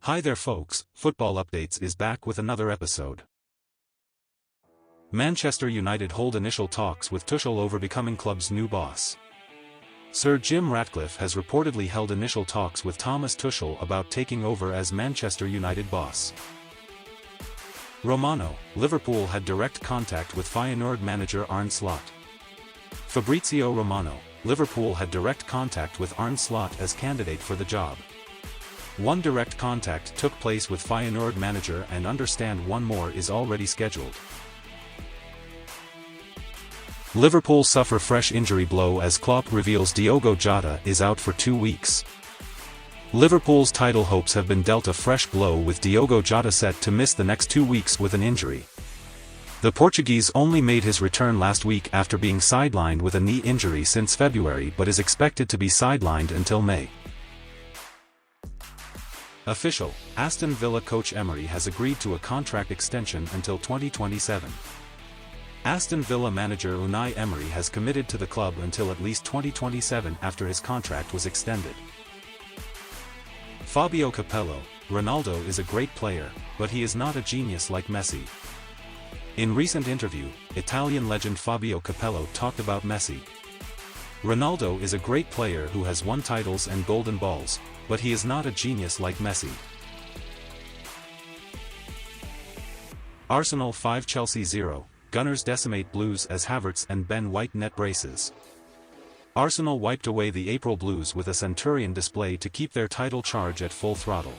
Hi there folks, Football Updates is back with another episode. Manchester United hold initial talks with Tuchel over becoming club's new boss. Sir Jim Ratcliffe has reportedly held initial talks with Thomas Tuchel about taking over as Manchester United boss. Romano, Liverpool had direct contact with Feyenoord manager Arne Slot. Fabrizio Romano, Liverpool had direct contact with Arne Slot as candidate for the job. One direct contact took place with Feyenoord manager and understand one more is already scheduled. Liverpool suffer fresh injury blow as Klopp reveals Diogo Jota is out for 2 weeks. Liverpool's title hopes have been dealt a fresh blow with Diogo Jota set to miss the next 2 weeks with an injury. The Portuguese only made his return last week after being sidelined with a knee injury since February but is expected to be sidelined until May. Official, Aston Villa coach Emery has agreed to a contract extension until 2027. Aston Villa manager Unai Emery has committed to the club until at least 2027 after his contract was extended. Fabio Capello, Ronaldo is a great player, but he is not a genius like Messi. In recent interview, Italian legend Fabio Capello talked about Messi. Ronaldo is a great player who has won titles and golden balls, but he is not a genius like Messi. Arsenal 5 Chelsea 0, Gunners decimate Blues as Havertz and Ben White net braces. Arsenal wiped away the April Blues with a Centurion display to keep their title charge at full throttle.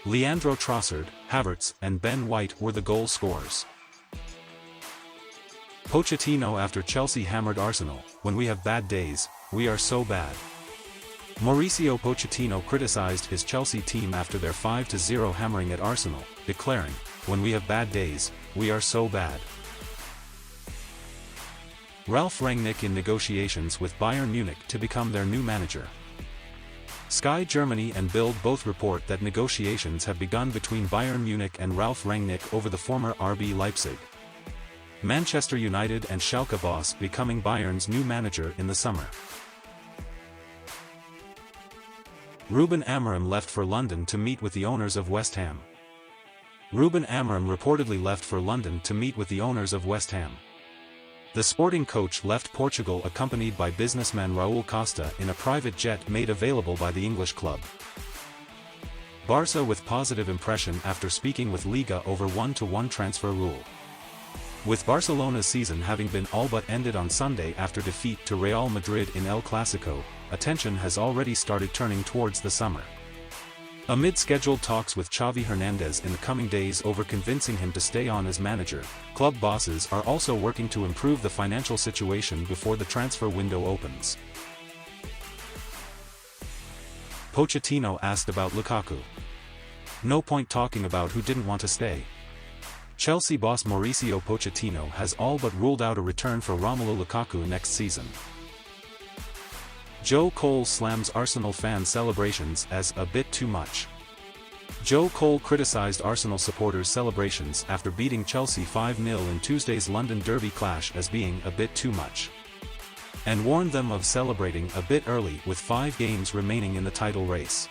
Leandro Trossard, Havertz, and Ben White were the goal scorers. Pochettino after Chelsea hammered Arsenal, when we have bad days, we are so bad. Mauricio Pochettino criticized his Chelsea team after their 5-0 hammering at Arsenal, declaring, "When we have bad days, we are so bad." Ralf Rangnick in negotiations with Bayern Munich to become their new manager. Sky Germany and Bild both report that negotiations have begun between Bayern Munich and Ralf Rangnick over the former RB Leipzig. Manchester United and Schalke boss becoming Bayern's new manager in the summer. Ruben Amorim left for London to meet with the owners of West Ham. Ruben Amorim reportedly left for London to meet with the owners of West Ham. The sporting coach left Portugal accompanied by businessman Raul Costa in a private jet made available by the English club. Barca with positive impression after speaking with Liga over 1-to-1 transfer rule. With Barcelona's season having been all but ended on Sunday after defeat to Real Madrid in El Clasico, attention has already started turning towards the summer. Amid scheduled talks with Xavi Hernandez in the coming days over convincing him to stay on as manager, club bosses are also working to improve the financial situation before the transfer window opens. Pochettino asked about Lukaku. No point talking about who didn't want to stay. Chelsea boss Mauricio Pochettino has all but ruled out a return for Romelu Lukaku next season. Joe Cole slams Arsenal fan celebrations as a bit too much. Joe Cole criticized Arsenal supporters' celebrations after beating Chelsea 5-0 in Tuesday's London Derby clash as being a bit too much, and warned them of celebrating a bit early with 5 games remaining in the title race.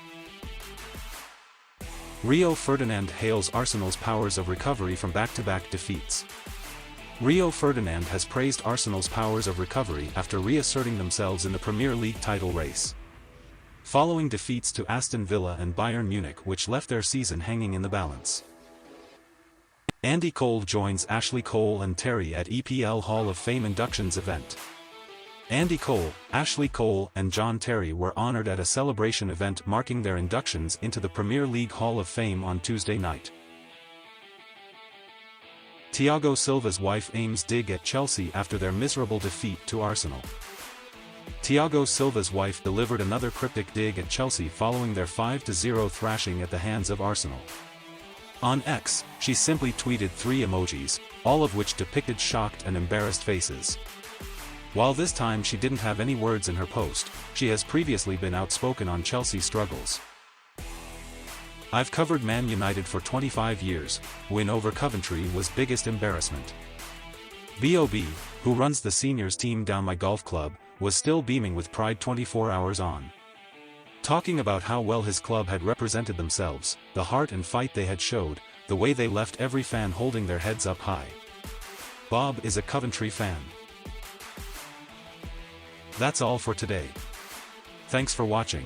Rio Ferdinand hails Arsenal's powers of recovery from back-to-back defeats. Rio Ferdinand has praised Arsenal's powers of recovery after reasserting themselves in the Premier League title race, following defeats to Aston Villa and Bayern Munich which left their season hanging in the balance. Andy Cole joins Ashley Cole and Terry at EPL Hall of Fame inductions event. Andy Cole, Ashley Cole and John Terry were honored at a celebration event marking their inductions into the Premier League Hall of Fame on Tuesday night. Thiago Silva's wife aims dig at Chelsea after their miserable defeat to Arsenal. Thiago Silva's wife delivered another cryptic dig at Chelsea following their 5-0 thrashing at the hands of Arsenal. On X, she simply tweeted 3 emojis, all of which depicted shocked and embarrassed faces. While this time she didn't have any words in her post, she has previously been outspoken on Chelsea's struggles. "I've covered Man United for 25 years, win over Coventry was biggest embarrassment. Bob, who runs the seniors team down my golf club, was still beaming with pride 24 hours on. talking about how well his club had represented themselves, the heart and fight they had showed, the way they left every fan holding their heads up high. Bob is a Coventry fan. That's all for today. Thanks for watching.